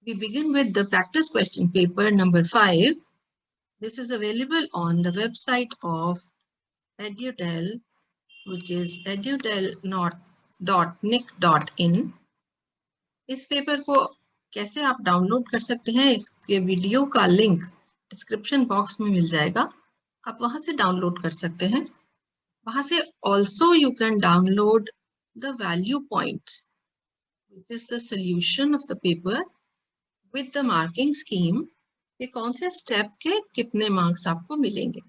We begin with the practice question paper number 5. This is available on the website of Edutel, which is edutel.nic.in. इस paper को कैसे आप download कर सकते हैं, इसके वीडियो का लिंक डिस्क्रिप्शन बॉक्स में मिल जाएगा, आप वहां से डाउनलोड कर सकते हैं। वहां से also you can download the value points which is the solution of the paper with the marking scheme कि कौन से स्टेप के कितने मार्क्स आपको मिलेंगे।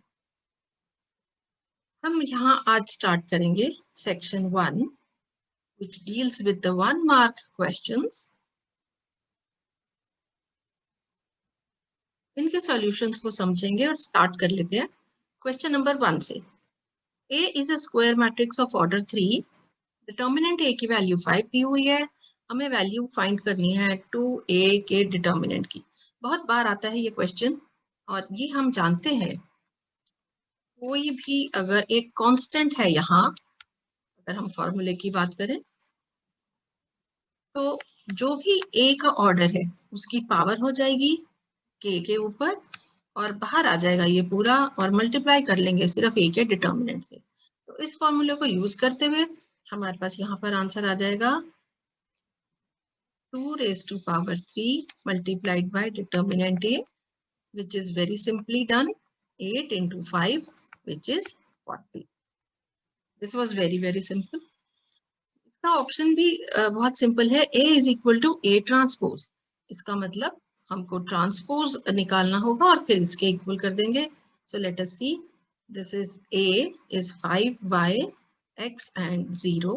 हम यहाँ आज स्टार्ट करेंगे section 1 which deals with the 1 mark questions. इनके सॉल्यूशंस को समझेंगे और स्टार्ट कर लेते हैं क्वेश्चन नंबर 1 से। A is a square matrix of order 3. Determinant A की वैल्यू 5 दी हुई है, हमें वैल्यू फाइंड करनी है 2A के डिटर्मिनेंट की। बहुत बार आता है ये क्वेश्चन और ये हम जानते हैं कोई भी अगर एक कांस्टेंट है, यहाँ अगर हम फॉर्मूले की बात करें तो जो भी A का ऑर्डर है उसकी पावर हो जाएगी K के ऊपर और बाहर आ जाएगा ये पूरा और मल्टीप्लाई कर लेंगे सिर्फ A के डिटर्मिनेंट से। तो इस फॉर्मूले को यूज करते हुए हमारे पास यहाँ पर आंसर आ जाएगा 2 raised to power 3 multiplied by determinant A, which is very simply done 8 into 5, which is 40. This was very simple. इसका ऑप्शन भी बहुत सिंपल है, A is equal to A transpose. इसका मतलब हमको ट्रांसपोज निकालना होगा और फिर इसके इक्वल कर देंगे। So let us see. This is A is 5y x and 0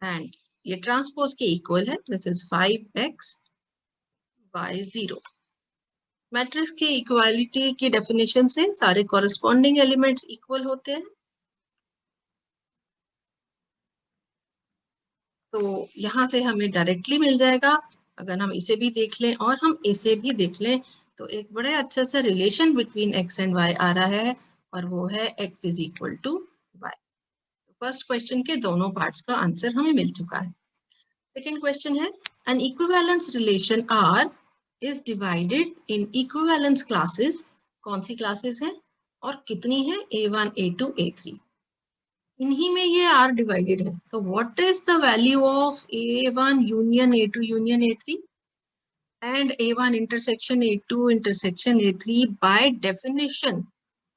and ये ट्रांसपोज के इक्वल है। This is 5x y 0. Matrix के इक्वालिटी की डेफिनेशन से सारे कॉरेस्पॉन्डिंग एलिमेंट्स इक्वल होते हैं। तो यहाँ से हमें डायरेक्टली मिल जाएगा। अगर हम इसे भी देख लें और हम इसे भी देख लें तो एक बड़े अच्छा सा relation between x and y आ रहा है और वो है x is equal to y। First question के दोनों पार्ट्स का आंसर हमें मिल चुका है। सेकेंड क्वेश्चन है an equivalence relation R is divided in equivalence classes. कौन सी क्लासेस हैं और कितनी है? A1, A2, A3। इन्हीं में ये R डिवाइडेड है। तो what is the value of A1 union A2 union A3 and A1 intersection A2 intersection A3? By definition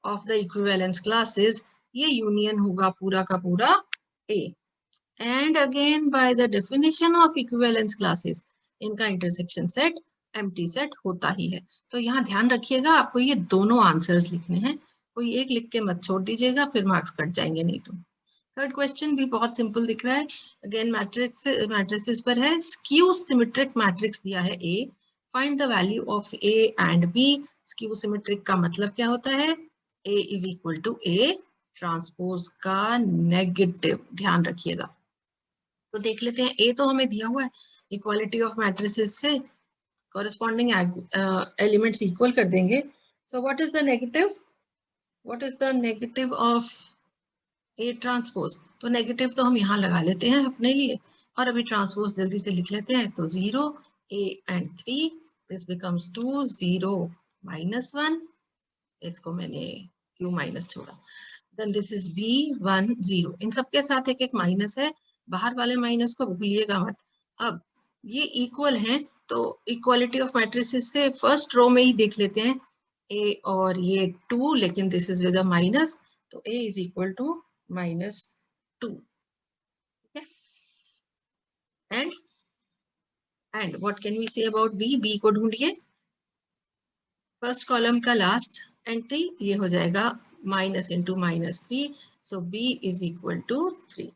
of the equivalence classes ये यूनियन होगा पूरा का पूरा A। And again by the definition of equivalence classes इनका intersection set empty set होता ही है। तो यहाँ ध्यान रखिएगा, आपको ये दोनों आंसर्स लिखने हैं, कोई एक लिख के मत छोड़ दीजिएगा, फिर मार्क्स कट जाएंगे नहीं तो। थर्ड क्वेश्चन भी बहुत सिंपल दिख रहा है। अगेन मैट्रिसेस पर है। स्क्यू सिमेट्रिक मैट्रिक्स दिया है A, find the value of A and B। Skew symmetric का मतलब क्या होता है? A is equal to A transpose का नेगेटिव, ध्यान रखिएगा। तो देख लेते हैं, A तो हमें दिया हुआ है, इक्वालिटी ऑफ मैट्रिसेस से corresponding elements equal कर देंगे। So what is the negative? What is the negative of A transpose? तो नेगेटिव तो हम यहाँ लगा लेते हैं अपने लिए और अभी ट्रांसपोज जल्दी से लिख लेते हैं। तो 0 A and 3, this becomes 2 0 -1, इसको मैंने Q माइनस छोड़ा। Then this is B 1 0, इन सबके साथ एक एक माइनस है, बाहर वाले माइनस को भूलिएगा मत। अब ये इक्वल हैं तो इक्वालिटी ऑफ मैट्रिसेस से फर्स्ट रो में ही देख लेते हैं A और ये 2, लेकिन this is with a minus, तो A इज इक्वल टू -2। ठीक है, and what can we say about B? B को ढूंढिए। फर्स्ट कॉलम का लास्ट एंट्री ये हो जाएगा -, -3, so B is equal to 3।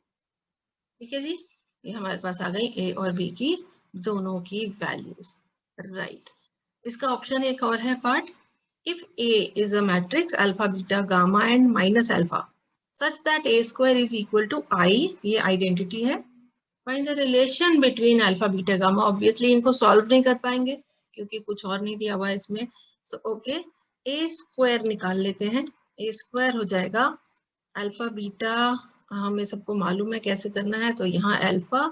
ठीक है जी, ये हमारे पास आ गई A और B की दोनों की वैल्यूज। राइट, इसका ऑप्शन एक और है part. If A is a matrix alpha beta gamma and minus alpha such that A square is equal to I, ये आइडेंटिटी है। Find the relation between alpha beta gamma. Obviously इनको solve नहीं कर पाएंगे क्योंकि कुछ और नहीं दिया हुआ है इसमें। सो ओके, A स्क्वायर निकाल लेते हैं। A स्क्वायर हो जाएगा अल्फा बीटा, हमें सबको मालूम है कैसे करना है, तो यहाँ अल्फा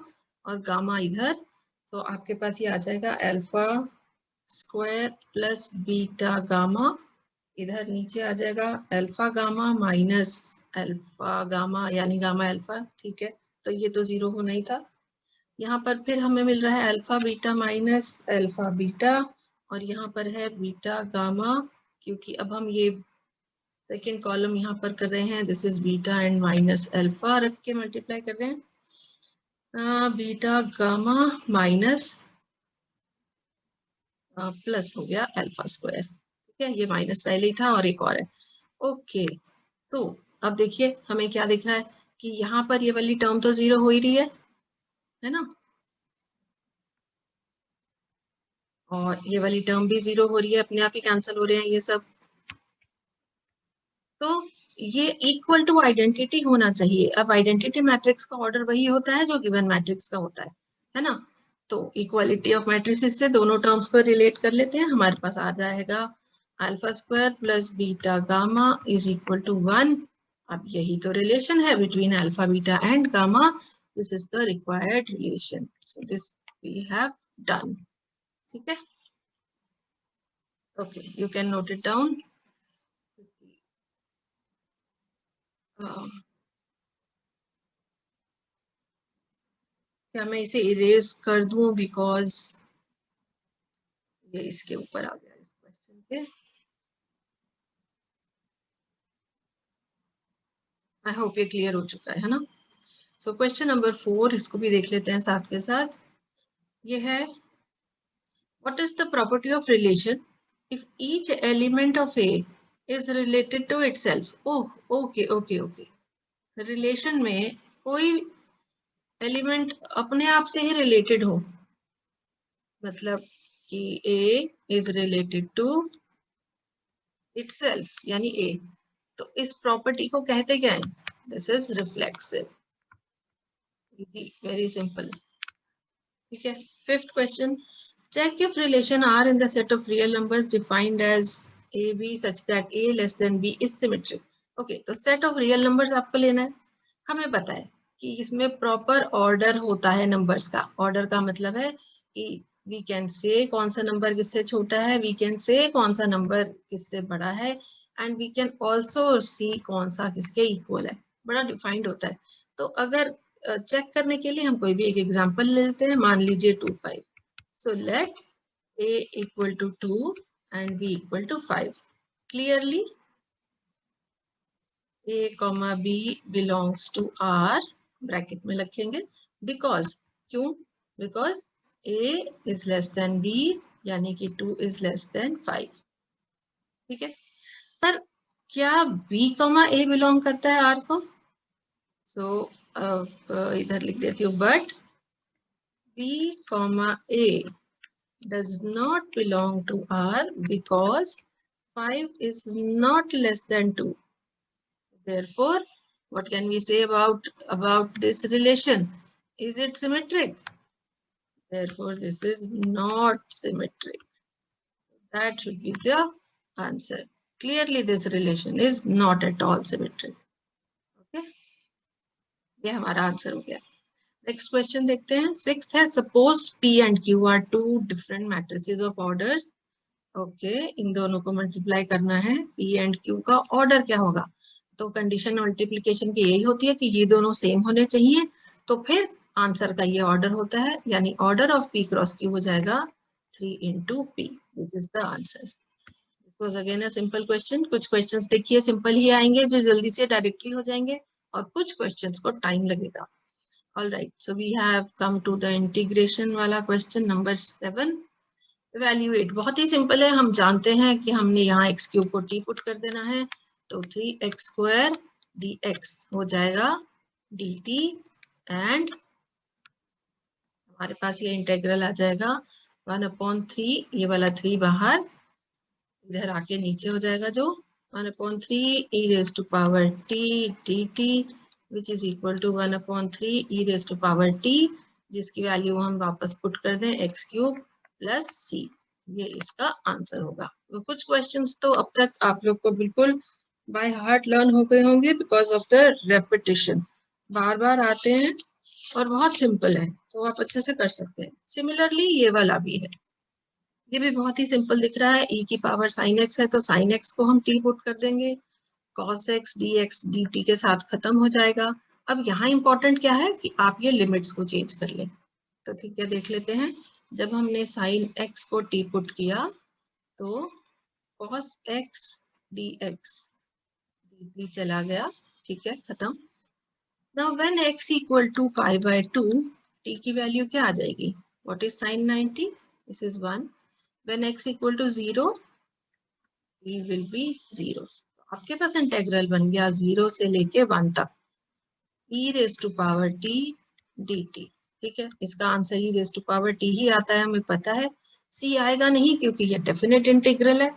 और गामा इधर, तो आपके पास ये आ जाएगा alpha square plus beta gamma, इधर नीचे आ जाएगा alpha gamma minus alpha gamma यानी गामा अल्फा, ठीक है। तो ये तो जीरो होना ही था। यहाँ पर फिर हमें मिल रहा है alpha beta minus alpha beta, और यहाँ पर है बीटा गामा, क्योंकि अब हम ये सेकेंड कॉलम यहाँ पर कर रहे हैं, this is beta and minus alpha रख के मल्टीप्लाई कर रहे हैं, बीटा गामा माइनस प्लस हो गया अल्फा स्क्वायर, ठीक है। ये माइनस पहले ही था और एक और है, ओके। तो अब देखिए हमें क्या दिख रहा है कि यहाँ पर ये वाली टर्म तो जीरो हो ही रही है ना, और ये वाली टर्म भी जीरो हो रही है, अपने आप ही कैंसिल हो रहे हैं ये सब। तो ये इक्वल टू आइडेंटिटी होना चाहिए। अब आइडेंटिटी मैट्रिक्स का ऑर्डर वही होता है जो गिवन मैट्रिक्स का होता है ना। तो इक्वालिटी ऑफ मैट्रिसेस से दोनों टर्म्स को रिलेट कर लेते हैं, हमारे पास आ जाएगा alpha square plus beta gamma is equal to 1। अब यही तो रिलेशन है between alpha beta and gamma, this is the required relation, so this we have done, ठीक है। Okay, you can note it down. क्या मैं इसे इरेज कर दूं, बिकॉज ये इसके ऊपर आ गया इस क्वेश्चन के। आई होप ये क्लियर हो चुका है ना। सो क्वेश्चन नंबर 4, इसको भी देख लेते हैं साथ के साथ। ये है what is the property of relation if each element of A is related to itself. Oh, okay okay okay, relation में कोई एलिमेंट अपने आप से ही रिलेटेड हो, मतलब कि ए इज रिलेटेड टू इटसेल्फ यानी ए, तो इस प्रॉपर्टी को कहते क्या है, this is reflexive, easy, very simple, ठीक है। Fifth question, check if relation R in the set of real numbers defined as AB such that A less than B is symmetric। Okay, तो set of real numbers आपको लेना है। हमें पता है कि इसमें प्रॉपर ऑर्डर होता है नंबर्स का। ऑर्डर का मतलब है कि वी कैन से कौन सा नंबर किससे छोटा है, वी कैन से कौन सा नंबर किससे बड़ा है, and we can also see कौन सा किसके इक्वल है, बड़ा डिफाइंड होता है। तो अगर चेक करने के लिए हम कोई भी एक एग्जांपल ले लेते हैं, मान लीजिए 2 5। So let A equal to 2 and B equal to 5. Clearly, A comma B belongs to R, bracket में लिखेंगे, because क्यों, because A is less than B यानी कि 2 is less than 5, ठीक है। पर क्या B comma A belong करता है R को? So इधर लिख देती हूँ, but B comma A does not belong to R because 5 is not less than 2. Therefore, what can we say about this relation? Is it symmetric? Therefore, this is not symmetric. That should be the answer. Clearly, this relation is not at all symmetric. Okay? ये हमारा answer हो गया। Next question देखते हैं। Sixth है, suppose P and Q are two different matrices of orders. Okay, इन दोनों को मल्टीप्लाई करना है, P एंड Q का ऑर्डर क्या होगा? तो कंडीशन मल्टीप्लिकेशन की यही होती है कि ये दोनों सेम होने चाहिए, तो फिर आंसर का ये ऑर्डर होता है, यानी order of P cross Q हो जाएगा 3 into P। This is the answer. This was again a simple question. कुछ क्वेश्चंस देखिए सिंपल ही आएंगे जो जल्दी से डायरेक्टली हो जाएंगे, और कुछ क्वेश्चंस को टाइम लगेगा। All right, so we have come to the integration वाला क्वेश्चन नंबर 7। इवैल्यूएट बहुत ही सिंपल है, हम जानते हैं कि हमने यहाँ एक्स क्यूब को टी पुट कर देना है, तो 3x स्क्वायर dx हो जाएगा dt, एंड हमारे पास ये इंटेग्रल आ जाएगा 1/3, ये वाला 3 बाहर, इधर आके नीचे हो जाएगा जो 1/3 e raised to power t dt which is equal to 1/3 e raised to power t, जिसकी वैल्यू हम वापस पुट कर दें x क्यूब प्लस c। ये इसका आंसर होगा। तो कुछ क्वेश्चंस तो अब तक आप लोग को बिल्कुल बाय हार्ट लर्न हो गए होंगे बिकॉज ऑफ द रेपिटेशन, बार बार आते हैं और बहुत सिंपल है, तो आप अच्छे से कर सकते हैं। सिमिलरली ये वाला भी है, ये भी बहुत ही सिंपल दिख रहा है। e की पावर sin x है तो sin x को हम t पुट कर देंगे, cos x dx dt के साथ खत्म हो जाएगा। अब यहाँ इंपॉर्टेंट क्या है कि आप ये लिमिट्स को चेंज कर लें। तो ठीक है, देख लेते हैं। जब हमने sin x को t पुट किया तो cos x dx dt चला गया, ठीक है, खत्म। Now when x equal to pi by 2, t की वैल्यू क्या आ जाएगी? What is sin 90? This is 1. When x equal to 0, t will be 0. आपके पास इंटेग्रल बन गया 0 से लेके 1 तक, e raised to power t dt। ठीक है, इसका answer e raised to power t ही आता है, हमें पता है। c आएगा नहीं क्योंकि ये डेफिनेट इंटीग्रल है।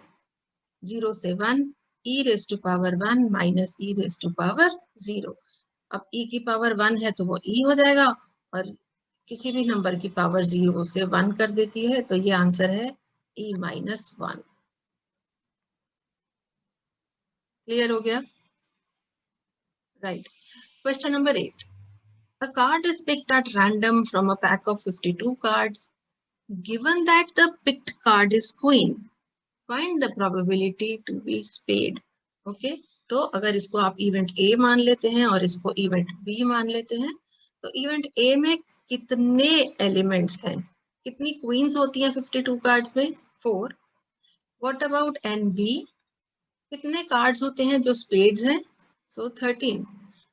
0 से 1 e raised to power 1 minus e raised to power 0। अब e की पावर 1 है तो वो e हो जाएगा, और किसी भी नंबर की पावर 0 से 1 कर देती है, तो ये आंसर है e माइनस 1। क्लियर हो गया? Right. Question number 8। A card is picked at random from a pack of 52 cards. Given that the picked card is queen, find the probability to be spade. Okay? तो अगर इसको आप event A मान लेते हैं और इसको इवेंट बी मान लेते हैं, तो इवेंट ए में कितने एलिमेंट्स हैं, कितनी क्वींस होती हैं 52 कार्ड्स में? 4। व्हाट अबाउट एन बी, कितने कार्ड्स होते हैं जो स्पेड्स हैं? सो 13।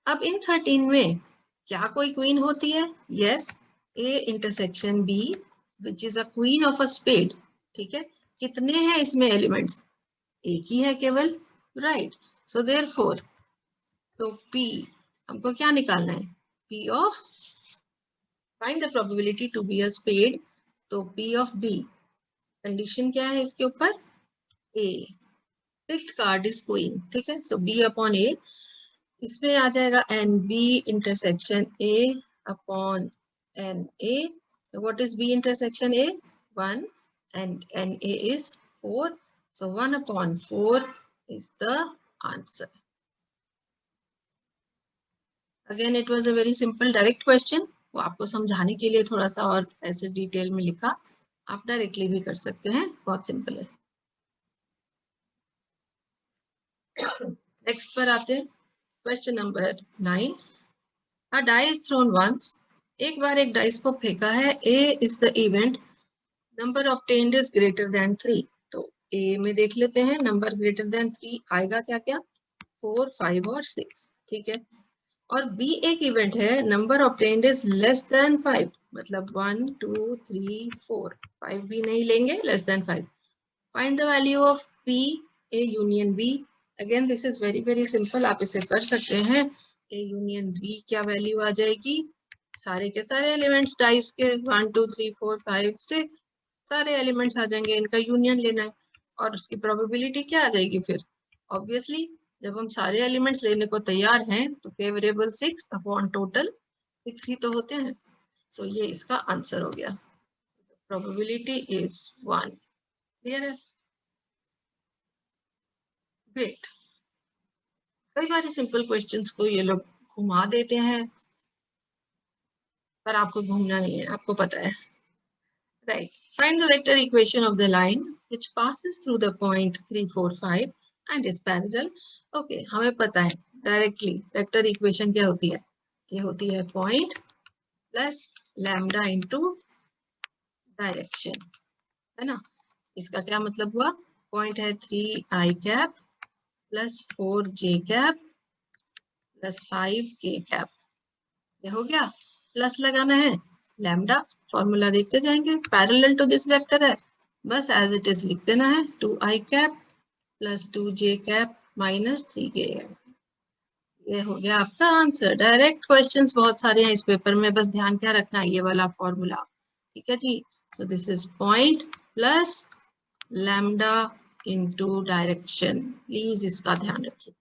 अब इन 13 में क्या कोई क्वीन होती है? Yes, A intersection B which is a queen of a spade. ठीक है, कितने हैं इसमें एलिमेंट्स? एक ही है केवल, right. So therefore so P हमको क्या निकालना है? P of, find the probability to be a spade, तो P ऑफ B, कंडीशन क्या है इसके ऊपर? A, picked card is queen. ठीक है, सो B अपॉन A, इसमें आ जाएगा n B intersection A upon n A। What is B intersection A? 1 and n A is 4, so 1 upon 4 is the answer. Again, it was a very simple direct question. वो आपको समझाने के लिए थोड़ा सा और ऐसे डिटेल में लिखा, आप डायरेक्टली भी कर सकते हैं, बहुत सिंपल है। नेक्स्ट पर आते हैं, question number 9। A die is thrown once. एक बार एक डाइस को फेंका है, A is the event, number obtained is greater than 3। तो A में देख लेते हैं, नंबर ग्रेटर देन 3 आएगा क्या क्या? 4, 5 और 6। ठीक है, और B एक इवेंट है, number obtained is less than 5, मतलब 1 2 3 4, 5 भी नहीं लेंगे, less than 5। Find the value of P A union B। Again this is very very simple, आप इसे कर सकते हैं। A यूनियन B क्या वैल्यू आ जाएगी? सारे के सारे एलिमेंट्स डाइस के 1 2 3 4 5 6 सारे एलिमेंट्स आ जाएंगे, इनका यूनियन लेना है, और उसकी प्रोबेबिलिटी क्या आ जाएगी फिर? ऑब्वियसली जब हम सारे एलिमेंट्स लेने को तैयार हैं तो फेवरेबल 6 अपॉन टोटल 6 ही तो होते हैं। सो ये इसका आंसर हो गया। Probability is 1। क्लियर है? ग्रेट। कई बार सिंपल क्वेश्चंस को ये लोग घुमा देते हैं, पर आपको घूमना नहीं है, आपको पता है। Right, find the vector equation of the line which passes through the point 3 4 5 and is parallel. Okay, हमें पता है डायरेक्टली वेक्टर इक्वेशन क्या होती है? ये होती है point plus lambda into direction, है ना? इसका क्या मतलब हुआ? पॉइंट है 3i cap plus 4j cap plus 5k cap, ये हो गया। प्लस लगाना है लैम्डा, फॉर्मूला देखते जाएंगे, पैरेलल टू दिस वेक्टर है, बस एज इट इज लिख देना है, 2i cap plus 2j cap minus 3k। ये हो गया आपका आंसर। डायरेक्ट क्वेश्चंस बहुत सारे हैं इस पेपर में, बस ध्यान क्या रखना है, ये वाला फॉर्मूला। ठीक है जी, so this is point plus lambda into direction, please इसका ध्यान रखिए।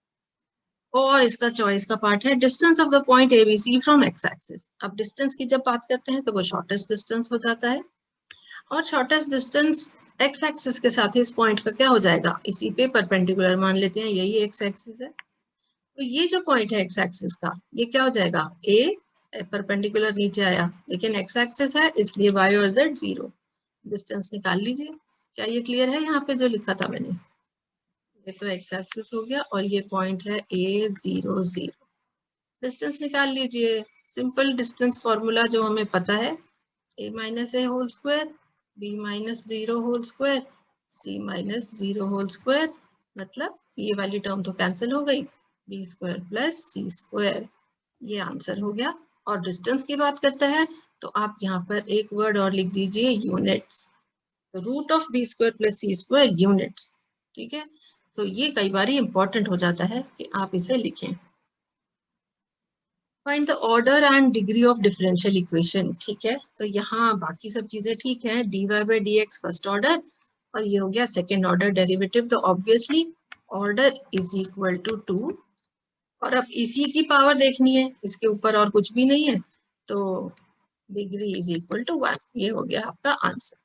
और इसका चॉइस का पार्ट है distance of the point ABC from x axis. अब डिस्टेंस की जब बात करते हैं तो वो शॉर्टेस्ट डिस्टेंस हो जाता है, और शॉर्टेस्ट डिस्टेंस एक्स एक्सिस के साथ ही इस पॉइंट का क्या हो जाएगा? इसी पे परपेंडिकुलर मान लेते हैं, यही एक्स एक्सिस है। तो ये जो पॉइंट है एक्स एक्सिस का, ये क्या हो जाएगा? A परपेंडिकुलर नीचे आया, लेकिन एक्स एक्सिस है इसलिए y और z 0। डिस्टेंस निकाल लीजिए। क्या ये क्लियर है? यहाँ पे जो लिखा था मैंने, ये तो एक्स एक्सिस हो गया और ये पॉइंट है a0 0। डिस्टेंस निकाल लीजिए। सिंपल डिस्टेंस फॉर्मूला जो हमें पता है, a minus a whole square, b minus 0 whole square, c minus 0 whole square, मतलब ये वाली टर्म तो कैंसिल हो गई, b square plus c square, ये आंसर हो गया। और डिस्टेंस की बात करते हैं तो आप यहाँ पर एक वर्ड और लिख दीजिए, units. Root of b square plus c square units, ठीक है। तो ये कई बार इंपॉर्टेंट हो जाता है कि आप इसे लिखें। Find the order and degree of differential equation, ठीक है। तो यहाँ बाकी सब चीजें ठीक है, dy by d x first order और ये हो गया सेकेंड ऑर्डर डेरिवेटिव, तो obviously order is equal to 2। और अब इसी की पावर देखनी है, इसके ऊपर और कुछ भी नहीं है, तो डिग्री इज इक्वल टू 1, ये हो गया आपका आंसर।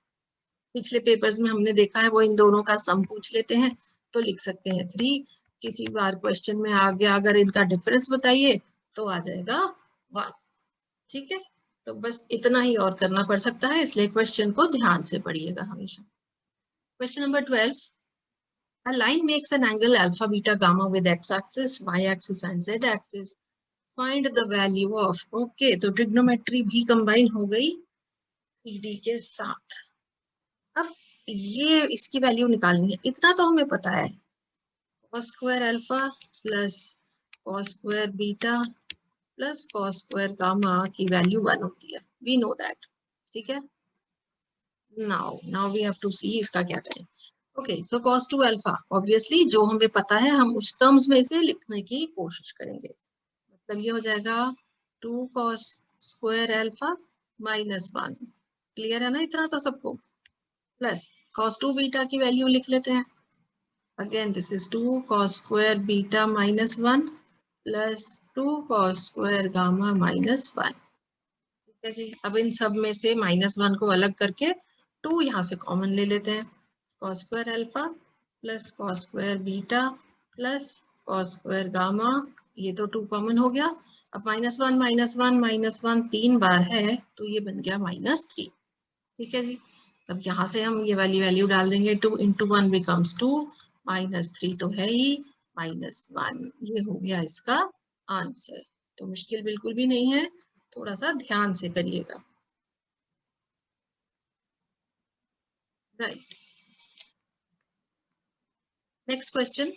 पिछले पेपर्स में हमने देखा है वो इन दोनों का सम पूछ लेते हैं, तो लिख सकते हैं 3। किसी बार क्वेश्चन में आ गया अगर इनका डिफरेंस बताइए तो आ जाएगा 1, ठीक है। तो बस इतना ही और करना पड़ सकता है, इसलिए क्वेश्चन को ध्यान से पढ़िएगा हमेशा। Question number 12, a line makes an angle alpha beta gamma with x axis, y axis and z axis. Find the value of, okay, तो ट्रिग्नोमेट्री भी कंबाइन हो गई 3D के साथ। अब ये इसकी वैल्यू निकालनी है, इतना तो हमें पता है, cos square alpha plus cos square beta plus cos square gamma की वैल्यू 1 होती है, वी नो दैट, ठीक है। नाउ वी हैव टू सी इसका क्या करें। ओके, तो cos 2 अल्फा, ऑब्वियसली जो हमें पता है हम उस टर्म्स में से लिखने की कोशिश करेंगे। मतलब ये हो जाएगा 2 cos square alpha minus 1, clear है ना इतना तो सबको। प्लस cos 2 बीटा की वैल्यू लिख लेते हैं, again this is 2 cos square beta minus 1 plus 2 cos square gamma minus 1, ठीक है जी। अब इन सब में से -1 को अलग करके 2 यहाँ से कॉमन ले लेते हैं, cos square alpha plus cos square beta plus cos square gamma, ये तो 2 कॉमन हो गया। अब -1 -1 -1 3 बार है तो ये बन गया -3, ठीक है जी। अब यहाँ से हम ये वाली वैल्यू डाल देंगे, 2 into 1 becomes 2, -3 तो है ही, -1, ये हो गया इसका आंसर। तो मुश्किल बिल्कुल भी नहीं है, थोड़ा सा ध्यान से करिएगा, राइट। नेक्स्ट क्वेश्चन,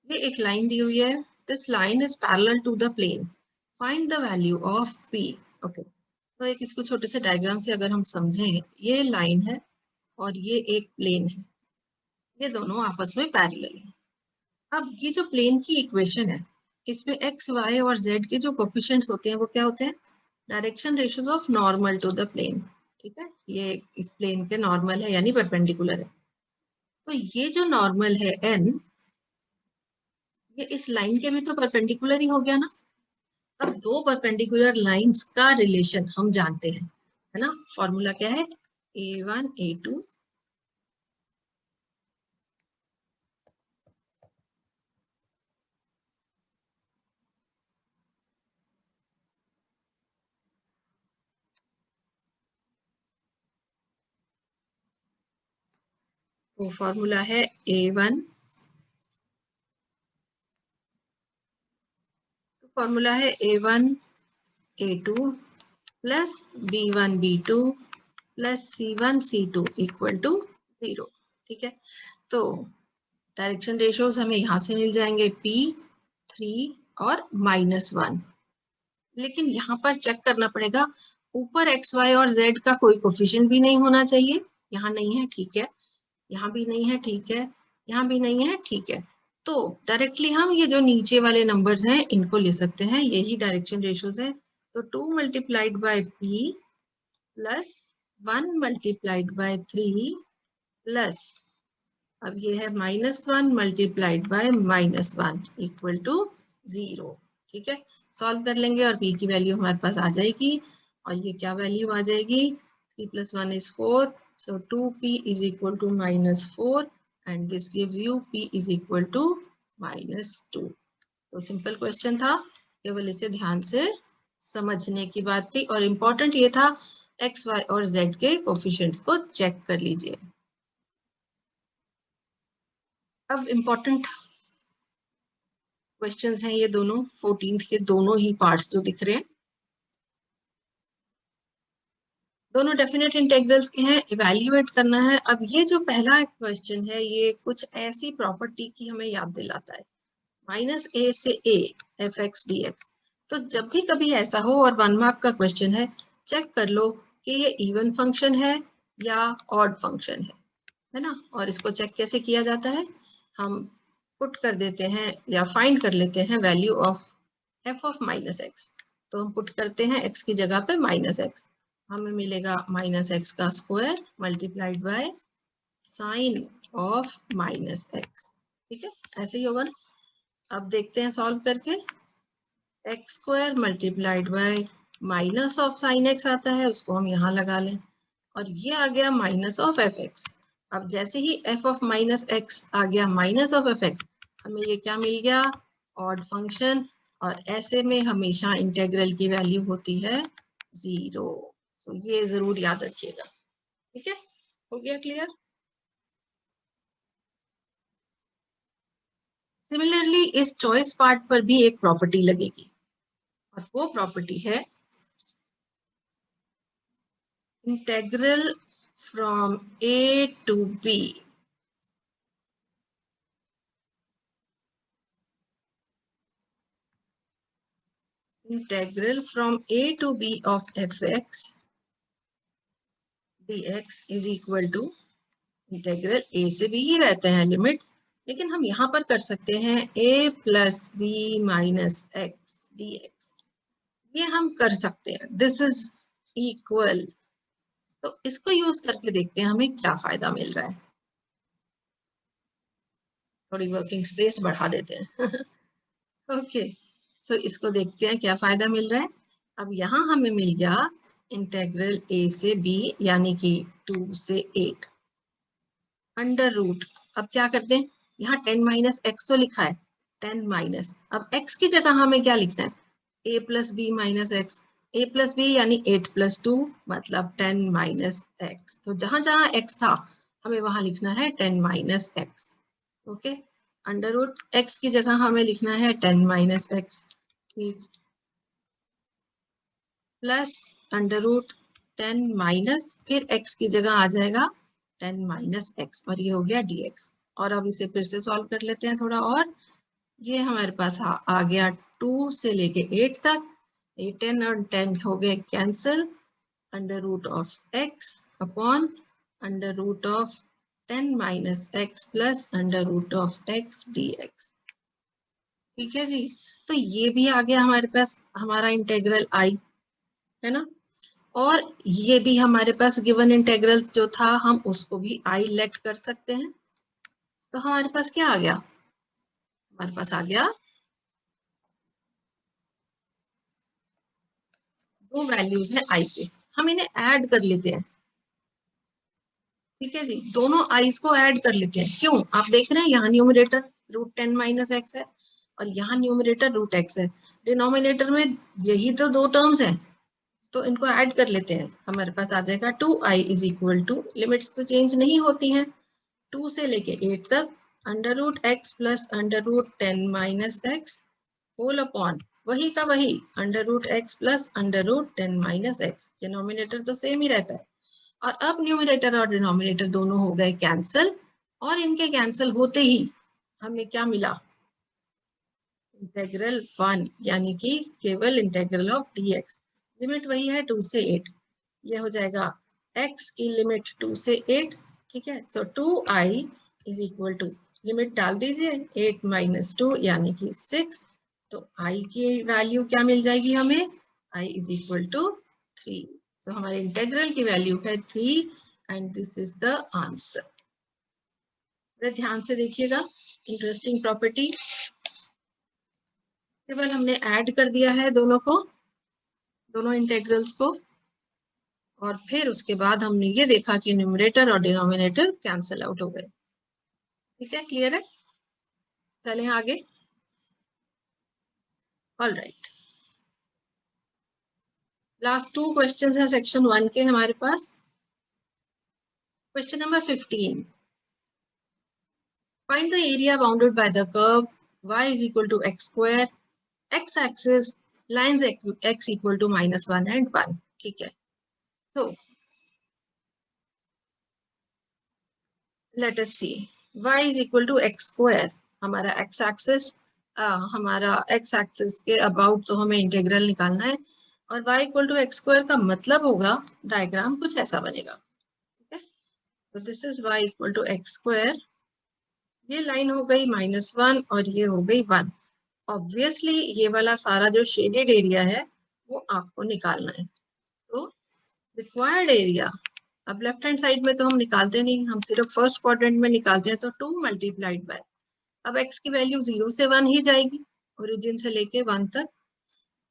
ये एक लाइन दी हुई है, this line is parallel to the plane, find the value of p. Okay, तो एक इसको छोटे से डायग्राम से अगर हम समझें, ये लाइन है और ये एक प्लेन है, ये दोनों आपस में पैरेलल है। अब ये जो प्लेन की इक्वेशन है, इसमें एक्स वाई और जेड के जो कोफिशिएंट्स होते हैं वो क्या होते हैं, direction ratios of normal to the plane, ठीक है। ये इस प्लेन के नॉर्मल है यानी परपेंडिकुलर है। तो ये जो नॉर्मल है n, ये इस लाइन के भी तो परपेंडिकुलर ही हो गया ना। अब दो परपेंडिकुलर लाइंस का रिलेशन हम जानते हैं, है ना। फॉर्मूला क्या है, a1 a2 तो फॉर्मूला है a1, तो फॉर्मूला है a1 a2 plus b1 b2 plus c1 c2 equal to 0, ठीक है। तो डायरेक्शन रेशियोज हमें यहाँ से मिल जाएंगे p3 और -1, लेकिन यहाँ पर चेक करना पड़ेगा, ऊपर x y और z का कोई कोफिशिएंट भी नहीं होना चाहिए, यहाँ नहीं है, ठीक है, यहाँ भी नहीं है, ठीक है, यहाँ भी नहीं है, ठीक है। तो डायरेक्टली हम ये जो नीचे वाले नंबर्स हैं इनको ले सकते हैं, यही डायरेक्शन रेशियोज है। तो 2 multiplied by p plus 1 multiplied by 3 plus, अब ये है -1 मल्टीप्लाइड बाय -1 इक्वल टू 0, ठीक है। सॉल्व कर लेंगे और p की वैल्यू हमारे पास आ जाएगी, और ये क्या वैल्यू आ जाएगी, 3 + 1 = 4, so 2p is equal to -4 and this gives you p is equal to -2। तो सिंपल क्वेश्चन था, केवल इसे ध्यान से समझने की बात थी और इम्पोर्टेंट ये था एक्स वाई और जेड के कोफिशिएंट्स को चेक कर लीजिए। अब इम्पोर्टेंट क्वेश्चंस हैं ये दोनों 14th के दोनों ही पार्ट्स जो दिख रहे हैं, दोनों डेफिनेट इंटेग्रल्स के हैं, इवैल्यूएट करना है। अब ये जो पहला क्वेश्चन है ये कुछ ऐसी प्रॉपर्टी की हमें याद दिलाता है, -a से a f(x) dx। तो जब भी कभी ऐसा हो और 1 मार्क का क्वेश्चन है, चेक कर लो कि ये इवन फंक्शन है या ऑड फंक्शन है ना। और इसको चेक कैसे किया जाता है, हम पुट कर देते हैं या फाइंड कर लेते हैं value of f of -x। तो हम पुट करते हैं x की जगह पे -x, हमें मिलेगा -x का square multiplied by sine of -x। ठीक है, ऐसे ही होगा ना। अब देखते हैं सॉल्व करके, x square multiplied by minus of sine x आता है, उसको हम यहाँ लगा लें और ये आ गया माइनस ऑफ एफ एक्स। अब जैसे ही एफ ऑफ माइनस एक्स आ गया माइनस ऑफ एफ एक्स, हमें ये क्या मिल गया, ऑड फंक्शन। और ऐसे में हमेशा इंटेग्रल की वैल्यू होती है 0। तो ये जरूर याद रखिएगा। ठीक है, हो गया क्लियर। सिमिलरली इस चॉइस पार्ट पर भी एक प्रॉपर्टी लगेगी और वो प्रॉपर्टी है integral from a to b integral from a to b of fx dx is equal to integral a से b ही रहते हैं लिमिट्स, लेकिन हम यहाँ पर कर सकते हैं a plus b minus x dx। ये हम कर सकते हैं, दिस इज इक्वल। तो इसको यूज करके देखते हैं हमें क्या फायदा मिल रहा है। थोड़ी वर्किंग स्पेस बढ़ा देते हैं। ओके, सो इसको देखते हैं क्या फायदा मिल रहा है। अब यहाँ हमें मिल गया इंटेग्रल a से b यानी कि 2 से 8 अंडर रूट। अब क्या करते हैं, यहाँ 10 माइनस एक्स तो लिखा है, 10 माइनस, अब x की जगह हमें क्या लिखना है, a plus b minus x. a plus b यानी 8 प्लस 2 मतलब 10 माइनस एक्स। तो जहां जहां x था हमें वहां लिखना है 10 minus x. Okay, under root x की जगह हमें लिखना है 10 माइनस एक्स, ठीक, प्लस अंडर रूट 10 माइनस फिर x की जगह आ जाएगा 10 माइनस एक्स और ये हो गया dx। और अब इसे फिर से सॉल्व कर लेते हैं थोड़ा और। ये हमारे पास आ गया 2 से लेके 8 तक, 10 और 10 हो गए cancel, under root of x upon under root of 10 minus x plus under root of x dx। ठीक है जी, तो ये भी आ गया हमारे पास हमारा इंटेग्रल i, है ना। और ये भी हमारे पास गिवन इंटेग्रल जो था हम उसको भी आई लेट कर सकते हैं। तो हमारे पास क्या आ गया, हमारे पास आ गया दो वैल्यूज है आई के, हम इन्हें ऐड कर लेते हैं। ठीक है जी, दोनों आईज को ऐड कर लेते हैं। क्यों, आप देख रहे हैं यहाँ न्यूमरेटर रूट 10 माइनस एक्स है और यहाँ न्यूमरेटर रूट एक्स है, डिनोमिनेटर में यही तो दो टर्म्स है, तो इनको ऐड कर लेते हैं। हमारे पास आ जाएगा 2i is equal to, limits तो चेंज नहीं होती हैं, 2 से लेके 8 तक under root x plus under root 10 minus x whole upon वही का वही under root x plus under root 10 minus x. Denominator तो सेम ही रहता है। और अब न्यूमरेटर और डिनोमिनेटर दोनों हो गए कैंसिल, और इनके कैंसिल होते ही हमें क्या मिला, इंटेग्रल 1 यानी कि केवल इंटेग्रल ऑफ dx। लिमिट वही है 2 से 8, ये हो जाएगा x की लिमिट 2 से 8। ठीक है, so 2i is equal to, limit डाल दीजिए 8 माइनस 2 यानी कि 6। तो i की वैल्यू क्या मिल जाएगी हमें, i इज इक्वल टू 3। सो हमारे इंटेग्रल की वैल्यू है 3 and this is the answer. बड़े ध्यान से देखिएगा, इंटरेस्टिंग प्रॉपर्टी। केवल हमने ऐड कर दिया है दोनों को, दोनों इंटेग्रल्स को, और फिर उसके बाद हमने ये देखा कि न्यूमरेटर और डिनोमिनेटर कैंसिल आउट हो गए। ठीक है, क्लियर है, चलें आगे। ऑल राइट, लास्ट 2 क्वेश्चंस हैं सेक्शन 1 के हमारे पास। Question number 15, find the area bounded by the curve y is equal to x square, x axis lines x equal to -1 and 1। ठीक है, so let us see, y is equal to x square, हमारा x axis हमारा x axis के about तो हमें integral निकालना है, और y equal to x square का मतलब होगा डायग्राम कुछ ऐसा बनेगा। ठीक है, तो this is y equal to x square, ये लाइन हो गई -1 और ये हो गई 1। ऑब्वियसली ये वाला सारा जो शेडेड एरिया है वो आपको निकालना है। तो रिक्वायर्ड एरिया, अब लेफ्ट हैंड साइड में तो हम निकालते नहीं, हम सिर्फ फर्स्ट क्वाड्रेंट में निकालते हैं, तो 2 मल्टीप्लाइड बाय, अब x की वैल्यू 0 से 1 ही जाएगी, ओरिजिन से लेके 1 तक,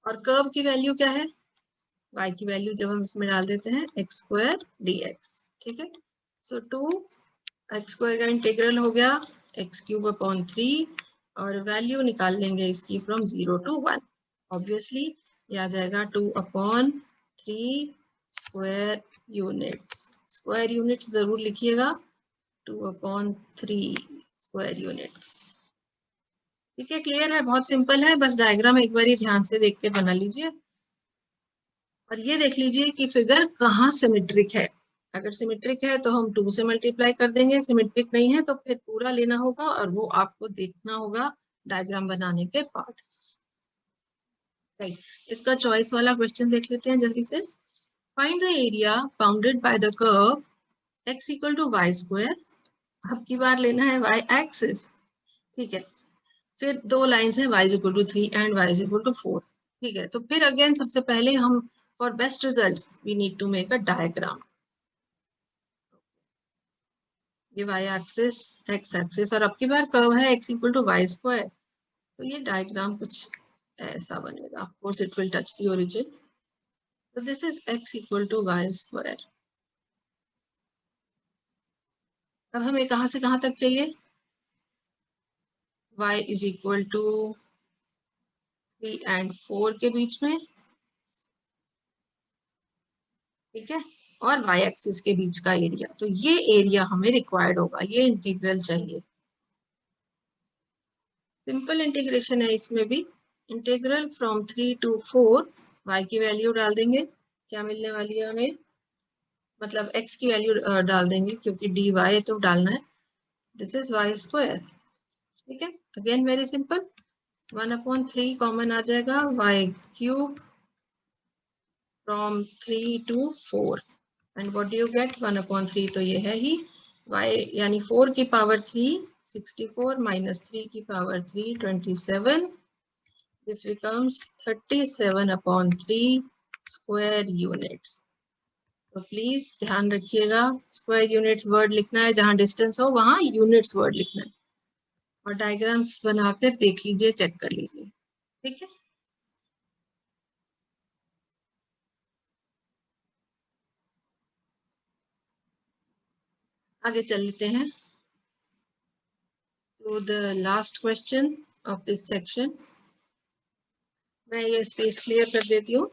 और कर्व की वैल्यू क्या है, y की वैल्यू जब हम इसमें डाल देते हैं x स्क्वायर dx। ठीक है, सो 2 एक्स स्क्वायर का इंटीग्रल हो गया x³ / 3, और वैल्यू निकाल लेंगे इसकी फ्रॉम 0 to 1। ऑब्वियसली ये आ जाएगा 2/3 स्क्वायर यूनिट्स, स्क्वायर यूनिट्स जरूर लिखिएगा, 2/3 स्क्वायर यूनिट्स। ठीक है, क्लियर है, बहुत सिंपल है, बस डायग्राम एक बार ध्यान से देख के बना लीजिए, और ये देख लीजिए कि फिगर कहाँ सिमेट्रिक है। अगर सिमेट्रिक है तो हम 2 से मल्टीप्लाई कर देंगे, सिमेट्रिक नहीं है तो फिर पूरा लेना होगा, और वो आपको देखना होगा डायग्राम बनाने के बाद। राइट, इसका चॉइस वाला क्वेश्चन देख लेते हैं जल्दी से। Find the area bounded by the curve x equal to y square, अब की बार लेना है y एक्सिस। ठीक है, फिर 2 लाइंस है y equal to 3 and y equal to 4। ठीक है, तो फिर अगेन सबसे पहले हम for best results we need to make a diagram. ये y एक्सिस, x एक्सिस, और अब की बार कर्व है x equal to y square, तो ये डायग्राम कुछ ऐसा बनेगा। Of course it will touch the origin, so this is x equal to y square। अब हमें कहां से कहां तक चाहिए, y is equal to 3 and 4 के बीच में। ठीक है, और y एक्सिस के बीच का एरिया, तो ये एरिया हमें रिक्वायर्ड होगा, ये इंटीग्रल चाहिए। सिंपल इंटीग्रेशन है इसमें भी, इंटीग्रल फ्रॉम 3 to 4, y की वैल्यू डाल देंगे, क्या मिलने वाली है हमें, मतलब x की वैल्यू डाल देंगे क्योंकि dy तो डालना है, दिस इज y स्क्वायर। ठीक है, अगेन वेरी सिंपल, 1/3 कॉमन आ जाएगा, y³ from 3 to 4, and what do you get, 1/3 तो ये है ही, y यानी 4 की पावर 3 64 माइनस 3 की power 3 27, this becomes 37/3 square units. तो प्लीज ध्यान रखिएगा, स्क्वायर यूनिट्स वर्ड लिखना है, जहां डिस्टेंस हो वहां यूनिट्स वर्ड लिखना है, और डायग्राम्स बनाकर देख लीजिए, चेक कर लीजिए। ठीक है, आगे चल लेते हैं to the last question of this section। मैं ये स्पेस क्लियर कर देती हूँ।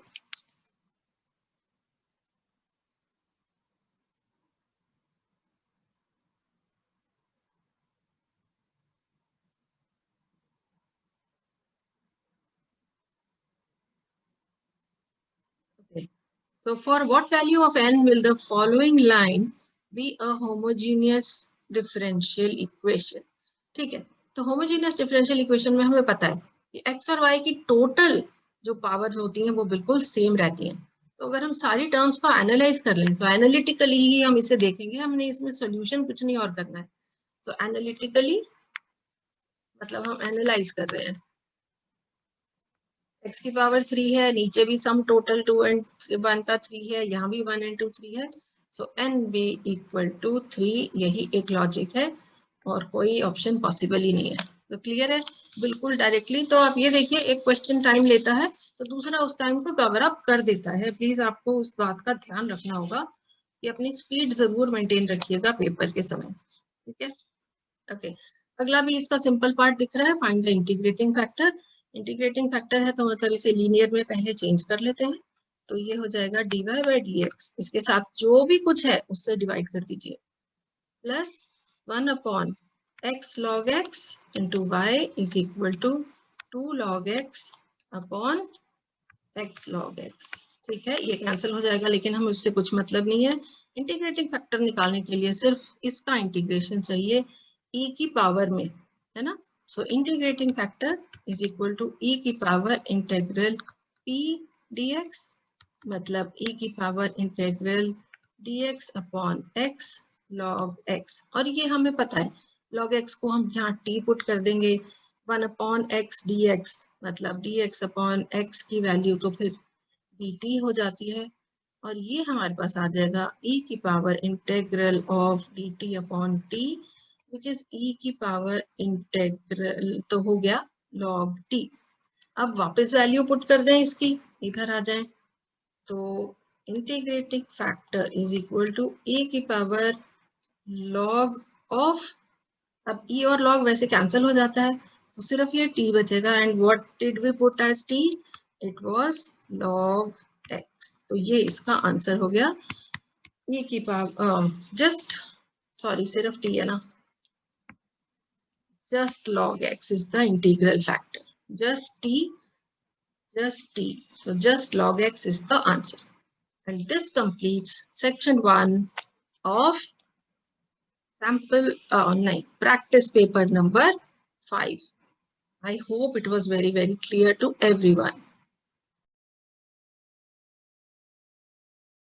Okay. So for what value of n will the following line be a homogeneous differential equation? ठीक है, तो homogeneous differential equation में हमें पता है कि x और y की टोटल जो पावर्स होती हैं वो बिल्कुल सेम रहती हैं। तो अगर हम सारी टर्म्स को एनालाइज कर लें, तो एनालिटिकली ही हम इसे देखेंगे, हमने इसमें सोल्यूशन कुछ नहीं और करना है। तो एनालिटिकली मतलब हम एनालाइज कर रहे हैं, x की पावर 3 है, नीचे भी सम टोटल 2 and 1 का 3 है, यहाँ भी 1 and 2 3 है, सो n be equal to 3, यही एक लॉजिक है, और कोई ऑप्शन पॉसिबल ही नहीं है। तो क्लियर है बिल्कुल डायरेक्टली। तो आप ये देखिए, एक क्वेश्चन टाइम लेता है तो दूसरा उस टाइम को कवर अप कर देता है। प्लीज आपको उस बात का ध्यान रखना होगा कि अपनी स्पीड जरूर मेंटेन रखिएगा पेपर के समय। ठीक है, ओके, अगला भी इसका सिंपल पार्ट दिख रहा है, find the integrating factor. Integrating factor है तो मतलब इसे लीनियर में पहले चेंज कर लेते हैं। तो ये हो जाएगा dy by dx, इसके साथ जो भी कुछ है उससे डिवाइड कर दीजिए, plus 1 upon x log x into y is equal to 2 log x upon x log x। ठीक है, ये कैंसिल हो जाएगा, लेकिन हमें उससे कुछ मतलब नहीं है। इंटीग्रेटिंग फैक्टर निकालने के लिए सिर्फ इसका इंटीग्रेशन चाहिए e की पावर में, है ना। So integrating factor is equal to e की पावर इंटेग्रल p dx, मतलब e की power integral dx upon x log x। और ये हमें पता है, log x को हम यहाँ t पुट कर देंगे, 1 अपॉन x dx, मतलब dx अपॉन x की वैल्यू तो फिर dt हो जाती है, और ये हमारे पास आ जाएगा e की power integral of dt upon t, which is e की पावर इंटेग्रल, तो हो गया log t। अब वापस वैल्यू पुट कर दें इसकी, इधर आ जाए, तो integrating factor is equal to e की पावर log ऑफ, अब e और log वैसे कैंसिल हो जाता है, तो सिर्फ ये t बचेगा, and what did we put as t, it was log x। तो ये इसका आंसर हो गया, e की पावर जस्ट, सॉरी सिर्फ t है ना, just log x is the integral factor, just t, so just log x is the answer. And this completes section 1 of sample practice paper number 5. I hope it was very clear to everyone.